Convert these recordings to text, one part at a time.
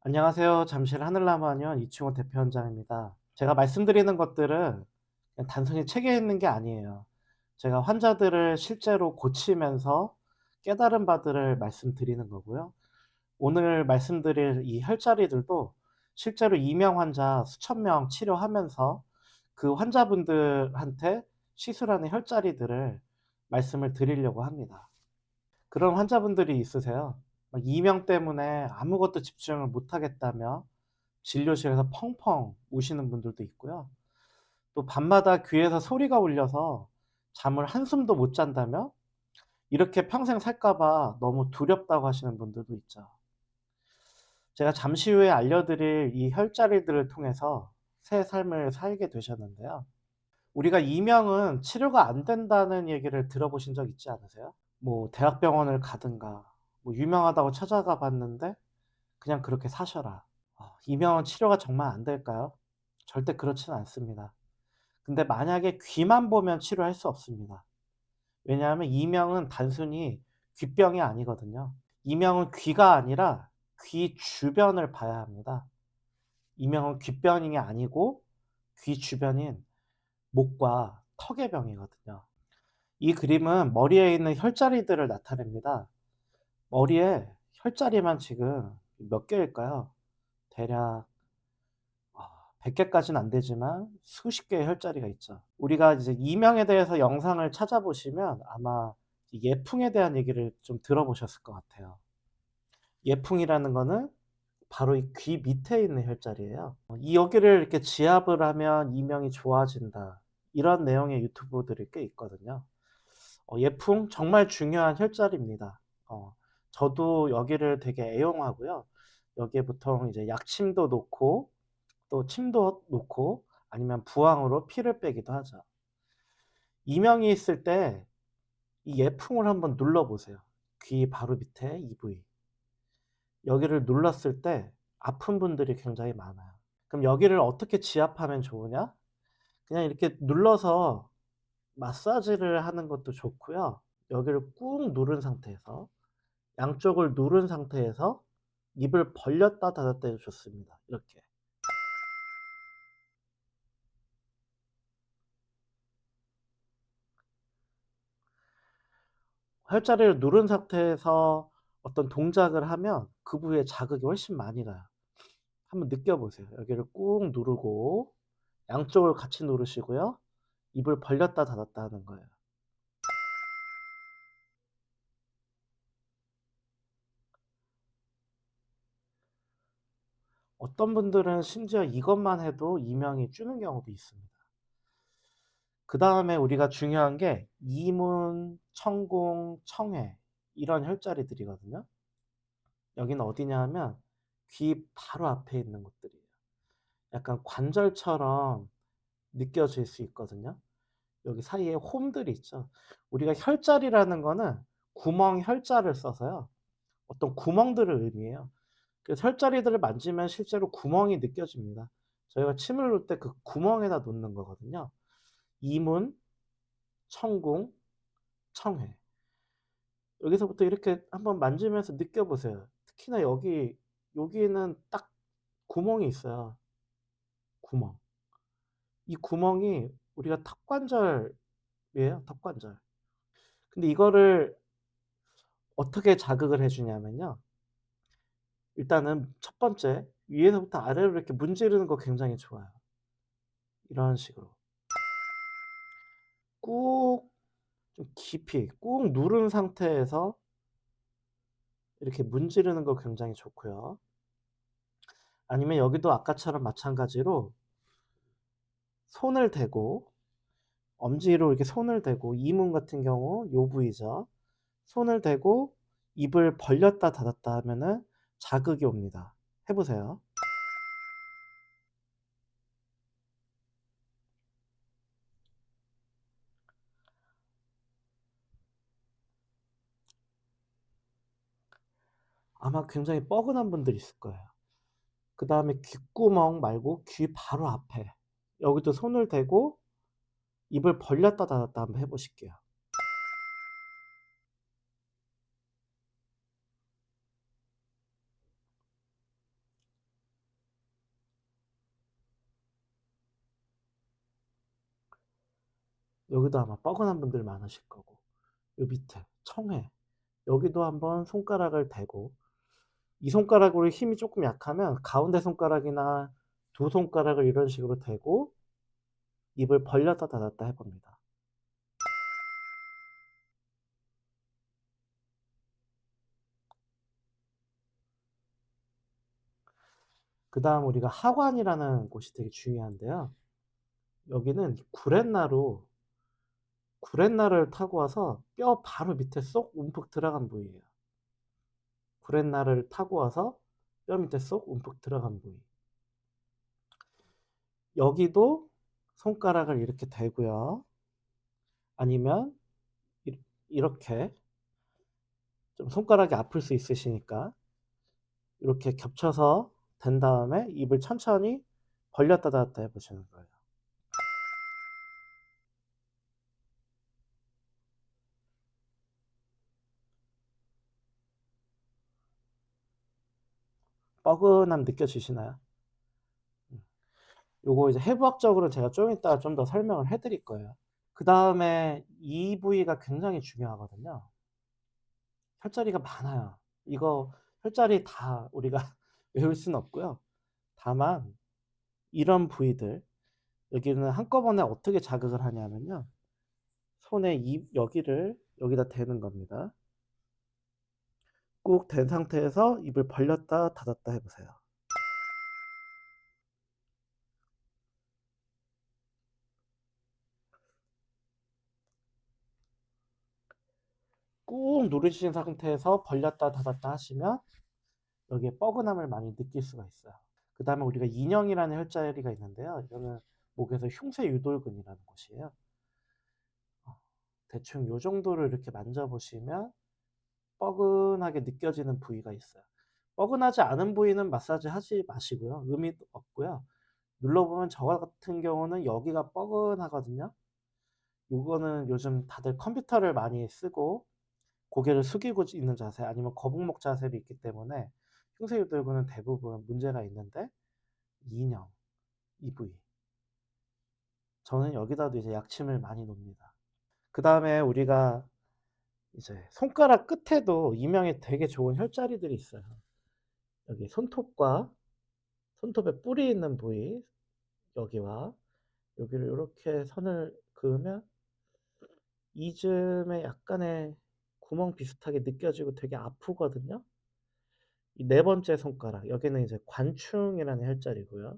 안녕하세요. 잠실 하늘나무한의원 이충호 대표원장입니다. 제가 말씀드리는 것들은 그냥 단순히 책에 있는 게 아니에요. 제가 환자들을 실제로 고치면서 깨달은 바들을 말씀드리는 거고요. 오늘 말씀드릴 이 혈자리들도 실제로 이명 환자 수천 명 치료하면서 그 환자분들한테 시술하는 혈자리들을 말씀을 드리려고 합니다. 그런 환자분들이 있으세요. 막 이명 때문에 아무것도 집중을 못 하겠다며 진료실에서 펑펑 우시는 분들도 있고요. 또 밤마다 귀에서 소리가 울려서 잠을 한숨도 못 잔다며 이렇게 평생 살까 봐 너무 두렵다고 하시는 분들도 있죠. 제가 잠시 후에 알려드릴 이 혈자리들을 통해서 새 삶을 살게 되셨는데요. 우리가 이명은 치료가 안 된다는 얘기를 들어보신 적 있지 않으세요? 뭐 대학병원을 가든가 뭐 유명하다고 찾아가 봤는데 그냥 그렇게 사셔라. 이명은 치료가 정말 안 될까요? 절대 그렇지는 않습니다. 근데 만약에 귀만 보면 치료할 수 없습니다. 왜냐하면 이명은 단순히 귀병이 아니거든요. 이명은 귀가 아니라 귀 주변을 봐야 합니다. 이명은 귀병이 아니고 귀 주변인 목과 턱의 병이거든요. 이 그림은 머리에 있는 혈자리들을 나타냅니다. 머리에 혈자리만 지금 몇 개일까요? 대략 100 개까지는 안 되지만 수십 개의 혈자리가 있죠. 우리가 이제 이명에 대해서 영상을 찾아보시면 아마 이 예풍에 대한 얘기를 좀 들어보셨을 것 같아요. 예풍이라는 거는 바로 이 귀 밑에 있는 혈자리예요. 이 여기를 이렇게 지압을 하면 이명이 좋아진다. 이런 내용의 유튜브들이 꽤 있거든요. 예풍 정말 중요한 혈자리입니다. 저도 여기를 되게 애용하고요. 여기에 보통 이제 약침도 놓고 또 침도 놓고 아니면 부항으로 피를 빼기도 하죠. 이명이 있을 때 이 예풍을 한번 눌러 보세요. 귀 바로 밑에 이 부위. 여기를 눌렀을 때 아픈 분들이 굉장히 많아요. 그럼 여기를 어떻게 지압하면 좋으냐? 그냥 이렇게 눌러서 마사지를 하는 것도 좋고요. 여기를 꾹 누른 상태에서 양쪽을 누른 상태에서 입을 벌렸다 닫았다 해도 좋습니다. 이렇게. 혈자리를 누른 상태에서 어떤 동작을 하면 그 부위에 자극이 훨씬 많이 가요. 한번 느껴 보세요. 여기를 꾹 누르고 양쪽을 같이 누르시고요. 입을 벌렸다 닫았다 하는 거예요. 어떤 분들은 심지어 이것만 해도 이명이 주는 경우도 있습니다. 그다음에 우리가 중요한 게 이문, 청궁, 청회 이런 혈자리들이거든요. 여기는 어디냐 하면 귀 바로 앞에 있는 곳들이에요. 약간 관절처럼 느껴질 수 있거든요. 여기 사이에 홈들이 있죠. 우리가 혈자리라는 거는 구멍 혈자를 써서요. 어떤 구멍들을 의미해요. 그래서 혈자리들을 만지면 실제로 구멍이 느껴집니다. 저희가 침을 놓을 때 그 구멍에다 놓는 거거든요. 이문, 청궁, 청회. 여기서부터 이렇게 한번 만지면서 느껴보세요. 특히나 여기는 딱 구멍이 있어요. 구멍. 이 구멍이 우리가 턱관절이에요, 턱관절. 근데 이거를 어떻게 자극을 해 주냐면요. 일단은 첫 번째 위에서부터 아래로 이렇게 문지르는 거 굉장히 좋아요. 이런 식으로. 꾹 좀 깊이 꾹 누른 상태에서 이렇게 문지르는 거 굉장히 좋고요. 아니면 여기도 아까처럼 마찬가지로 손을 대고 엄지로 이렇게 손을 대고 이문 같은 경우 요 부위죠. 손을 대고 입을 벌렸다 닫았다 하면은 자극이 옵니다. 해 보세요. 아마 굉장히 뻐근한 분들이 있을 거예요. 그다음에 귓구멍 말고 귀 바로 앞에 여기도 손을 대고 입을 벌렸다 닫았다 한번 해 보실게요. 여기도 아마 뻐근한 분들 많으실 거고, 요 밑에 청해, 여기도 한번 손가락을 대고, 이 손가락으로 힘이 쪼끔 약하면 가운데 손가락이나 두 손가락을 이런 식으로 대고 입을 벌렸다 닫았다 해 봅니다. 그다음 우리가 하관이라는 곳이 되게 중요한데요. 여기는 구렛나루를 타고 와서 뼈 바로 밑에 쏙 움푹 들어간 부위예요. 구렛나루를 타고 와서 뼈 밑에 쏙 움푹 들어간 부위. 여기도 손가락을 이렇게 대고요. 아니면 이렇게 좀 손가락이 아플 수 있으시니까 이렇게 겹쳐서 댄 다음에 입을 천천히 벌렸다 닫았다 해 보시는 거예요. 뻐근함 느껴지시나요? 음. 요거 이제 해부학적으로는 제가 좀 이따가 좀 더 설명을 해 드릴 거예요. 그다음에 이 부위가 굉장히 중요하거든요. 혈자리가 많아요. 이거 혈자리 다 우리가 외울 수는 없고요. 다만 이런 부위들, 여기는 한꺼번에 어떻게 자극을 하냐면요. 손에 입 여기를 여기다 대는 겁니다. 꾹 댄 상태에서 입을 벌렸다 닫았다 해 보세요. 꾹 누르신 상태에서 벌렸다 닫았다 하시면 여기에 뻐근함을 많이 느낄 수가 있어요. 그다음에 우리가 인형이라는 혈자리가 있는데요. 이거는 목에서 흉쇄유돌근이라는 곳이에요. 어 대충 요 정도를 이렇게 만져보시면 뻐근하게 느껴지는 부위가 있어요. 뻐근하지 않은 부위는 마사지 하지 마시고요. 의미도 없고요. 눌러보면 저 같은 경우는 여기가 뻐근하거든요. 요거는 요즘 다들 컴퓨터를 많이 쓰고 고개를 숙이고 있는 자세 아니면 거북목 자세로 있기 때문에 흉쇄유돌근은 대부분 문제가 있는데, 인형, 이 부위, 저는 여기다도 이제 약침을 많이 놓습니다. 그다음에 우리가 이제 손가락 끝에도 이명에 되게 좋은 혈자리들이 있어요. 여기 손톱과 손톱에 뿔이 있는 부위, 여기와 여기를 요렇게 선을 그으면 이쯤에 약간의 구멍 비슷하게 느껴지고 되게 아프거든요. 이 네 번째 손가락, 여기는 이제 관충이라는 혈자리고요.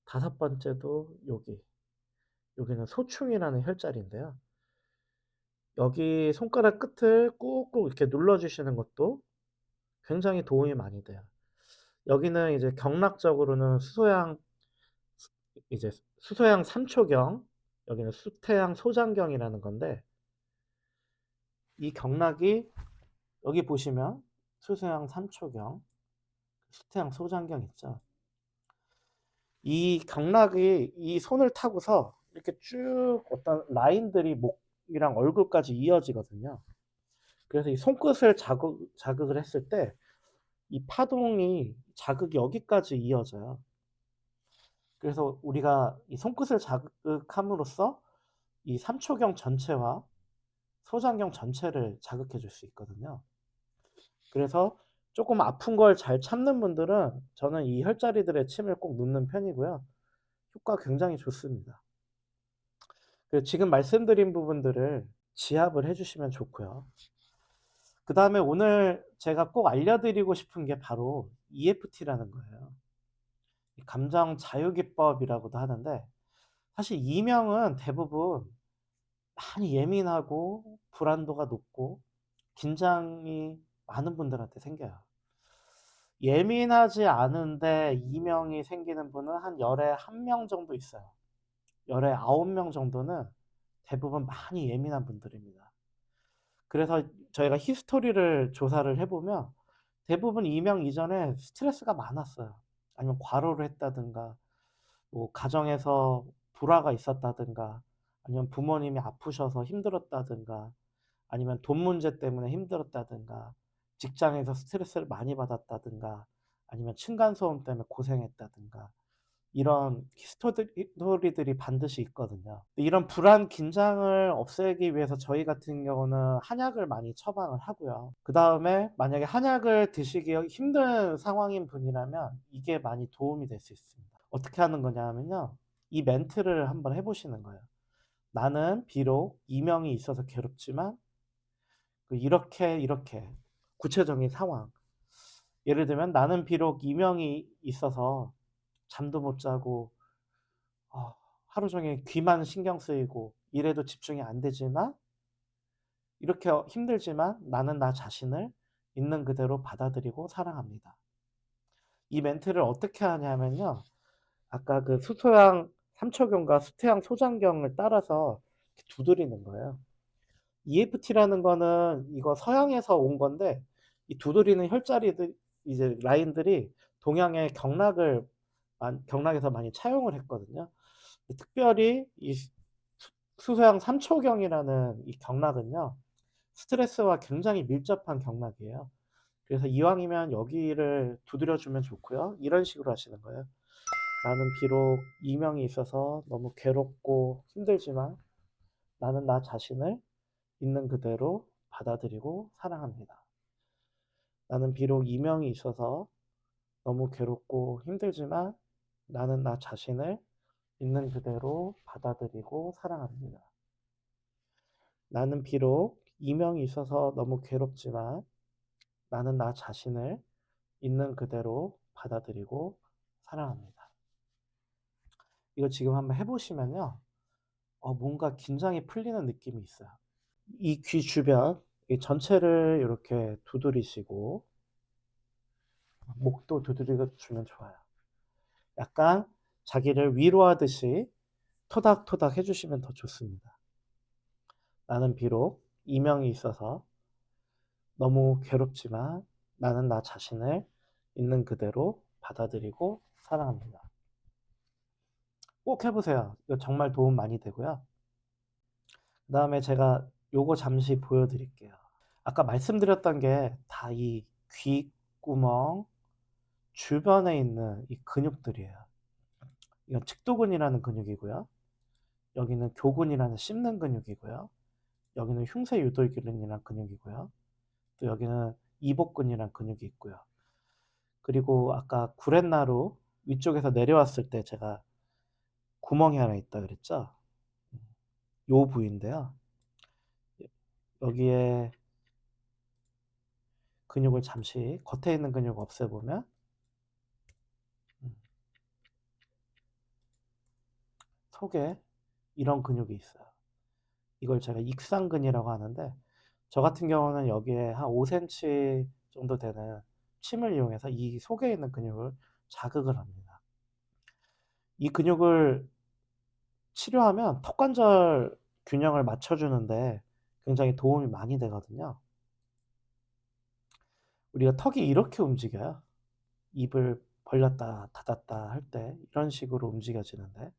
다섯 번째도 여기는 소충이라는 혈자리인데요. 여기 손가락 끝을 꾹꾹 이렇게 눌러 주시는 것도 굉장히 도움이 많이 돼요. 여기는 이제 경락적으로는 이제 수소양 삼초경, 여기는 수태양 소장경이라는 건데, 이 경락이 여기 보시면 수소양 삼초경, 수태양 소장경 있죠. 이 경락이 이 손을 타고서 이렇게 쭉 어떤 라인들이 목이랑 얼굴까지 이어지거든요. 그래서 이 손끝을 자극을 했을 때 이 파동이 자극이 여기까지 이어져요. 그래서 우리가 이 손끝을 자극함으로써 이 삼초경 전체와 소장경 전체를 자극해 줄 수 있거든요. 그래서 쪼끔 아픈 걸 잘 참는 분들은 저는 이 혈자리들에 침을 꼭 놓는 편이고요. 효과가 굉장히 좋습니다. 지금 말씀드린 부분들을 지압을 해 주시면 좋고요. 그다음에 오늘 제가 꼭 알려드리고 싶은 게 바로 EFT라는 거예요. 이 감정 자유 기법이라고도 하는데, 사실 이명은 대부분 많이 예민하고 불안도가 높고 긴장이 많은 분들한테 생겨요. 예민하지 않은데 이명이 생기는 분은 한 열에 1명 정도 있어요. 열에 9명 정도는 대부분 많이 예민한 분들입니다. 그래서 저희가 히스토리를 조사를 해 보면 대부분 이명 이전에 스트레스가 많았어요. 아니면 과로를 했다든가, 뭐 가정에서 불화가 있었다든가, 아니면 부모님이 아프셔서 힘들었다든가, 아니면 돈 문제 때문에 힘들었다든가, 직장에서 스트레스를 많이 받았다든가, 아니면 층간소음 때문에 고생했다든가, 이런 히스토리들이 반드시 있거든요. 이런 불안, 긴장을 없애기 위해서 저희 같은 경우는 한약을 많이 처방을 하고요. 그다음에 만약에 한약을 드시기 힘든 상황인 분이라면 이게 많이 도움이 될 수 있습니다. 어떻게 하는 거냐 하면요. 이 멘트를 한번 해 보시는 거예요. "나는 비록 이명이 있어서 괴롭지만 이렇게 구체적인 상황. 예를 들면 나는 비록 이명이 있어서 잠도 못 자고 하루 종일 귀만 신경 쓰이고 일에도 집중이 안 되지만 이렇게 힘들지만 나는 나 자신을 있는 그대로 받아들이고 사랑합니다." 이 멘트를 어떻게 하냐면요. 아까 그 수소양 삼초경과 수태양 소장경을 따라서 이렇게 두드리는 거예요. EFT라는 거는 이거 서양에서 온 건데 이 두드리는 혈자리들 이제 라인들이 동양의 경락에서 많이 차용을 했거든요. 특별히 이 수소양 삼초경이라는 이 경락은요. 스트레스와 굉장히 밀접한 경락이에요. 그래서 이왕이면 여기를 두드려 주면 좋고요. 이런 식으로 하시는 거예요. "나는 비록 이명이 있어서 너무 괴롭고 힘들지만 나는 나 자신을 있는 그대로 받아들이고 사랑합니다. 나는 비록 이명이 있어서 너무 괴롭고 힘들지만 나는 나 자신을 있는 그대로 받아들이고 사랑합니다. 나는 비록 이명이 있어서 너무 괴롭지만 나는 나 자신을 있는 그대로 받아들이고 사랑합니다." 이거 지금 한번 해 보시면요. 뭔가 긴장이 풀리는 느낌이 있어요. 이 귀 주변 이 전체를 요렇게 두드리시고 목도 두드려 주면 좋아요. 약간 자기를 위로하듯이 토닥토닥 해 주시면 더 좋습니다. "나는 비록 이명이 있어서 너무 괴롭지만 나는 나 자신을 있는 그대로 받아들이고 사랑합니다." 꼭 해 보세요. 이거 정말 도움 많이 되고요. 그다음에 제가 요거 잠시 보여 드릴게요. 아까 말씀드렸던 게 다 이 귓구멍 주변에 있는 이 근육들이에요. 이건 측도근이라는 근육이고요. 여기는 교근이라는 씹는 근육이고요. 여기는 흉쇄유돌근이라는 근육이고요. 또 여기는 이복근이라는 근육이 있고요. 그리고 아까 구렛나루 위쪽에서 내려왔을 때 제가 구멍이 하나 있다 그랬죠? 음 요 부위인데요. 여기에 근육을 잠시 겉에 있는 근육 없애보면 음 속에 이런 근육이 있어요. 이걸 제가 익상근이라고 하는데 저 같은 경우는 여기에 한 5 센치 정도 되는 침을 이용해서 이 속에 있는 근육을 자극을 합니다. 이 근육을 치료하면 턱관절 균형을 맞춰 주는데 굉장히 도움이 많이 되거든요. 우리가 턱이 이렇게 움직여요. 입을 벌렸다 닫았다 할 때 이런 식으로 움직여지는데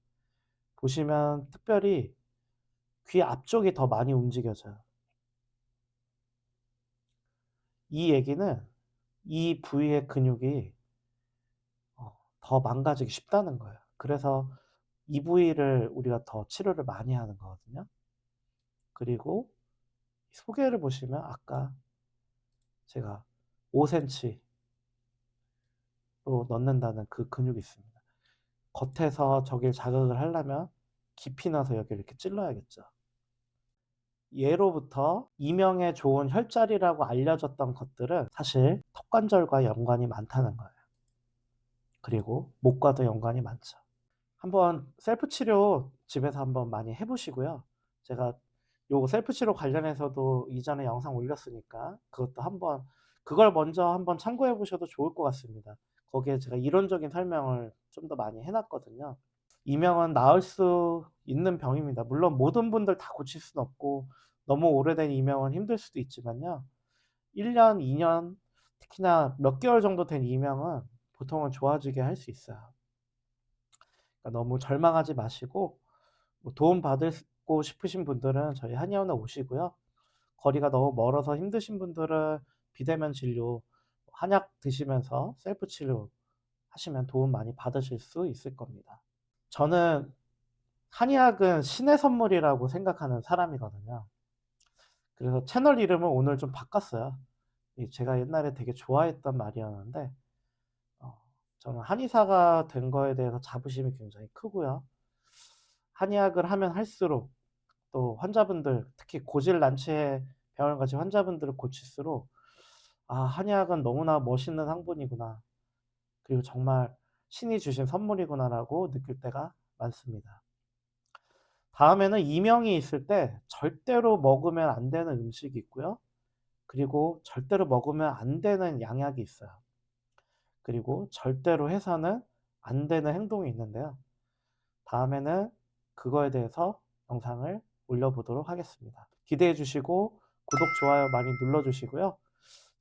보시면 특별히 귀 앞쪽이 더 많이 움직여져요. 이 얘기는 이 부위의 근육이 더 망가지기 쉽다는 거예요. 그래서 이 부위를 우리가 더 치료를 많이 하는 거거든요. 그리고 소개를 보시면 아까 제가 5 센치로 넣는다는 그 근육이 있습니다. 겉에서 저길 자극을 하려면 깊이 넣어서 여기를 이렇게 찔러야겠죠. 예로부터 이명에 좋은 혈자리라고 알려졌던 것들은 사실 턱관절과 연관이 많다는 거예요. 그리고 목과도 연관이 많죠. 한번 셀프 치료 집에서 한번 많이 해 보시고요. 제가 요 셀프 치료 관련해서도 이전에 영상 올렸으니까 그것도 한번 그걸 먼저 한번 참고해 보셔도 좋을 것 같습니다. 거기에 제가 이론적인 설명을 좀 더 많이 해 놨거든요. 이명은 나을 수 있는 병입니다. 물론 모든 분들 다 고칠 수는 없고 너무 오래된 이명은 힘들 수도 있지만요. 1 년, 2년 특히나 몇 개월 정도 된 이명은 보통은 좋아지게 할 수 있어요. 그러니까 너무 절망하지 마시고 뭐 도움 받고 싶으신 분들은 저희 한의원에 오시고요. 거리가 너무 멀어서 힘드신 분들은 비대면 진료 한약 드시면서 셀프 치료하시면 하시면 도움 많이 받으실 수 있을 겁니다. 저는 한의학은 신의 선물이라고 생각하는 사람이거든요. 그래서 채널 이름을 오늘 좀 바꿨어요. 제가 옛날에 되게 좋아했던 말이었는데 어 저는 한의사가 된 거에 대해서 자부심이 굉장히 크고요. 한의학을 하면 할수록 또 환자분들, 특히 고질난치에 병을 가신 환자분들을 고칠수록 '아, 한의학은 너무나 멋있는 학문이구나. 그리고 정말 신이 주신 선물이구나.'라고 느낄 때가 많습니다. 다음에는 이명이 있을 때 절대로 먹으면 안 되는 음식이 있고요. 그리고 절대로 먹으면 안 되는 양약이 있어요. 그리고 절대로 해서는 안 되는 행동이 있는데요. 다음에는 그거에 대해서 영상을 올려보도록 하겠습니다. 기대해 주시고 구독, 좋아요 많이 눌러 주시고요.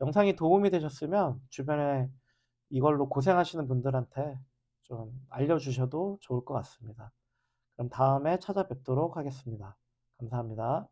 영상이 도움이 되셨으면 주변에 이걸로 고생하시는 분들한테 좀 알려주셔도 좋을 것 같습니다. 그럼 다음에 찾아뵙도록 하겠습니다. 감사합니다.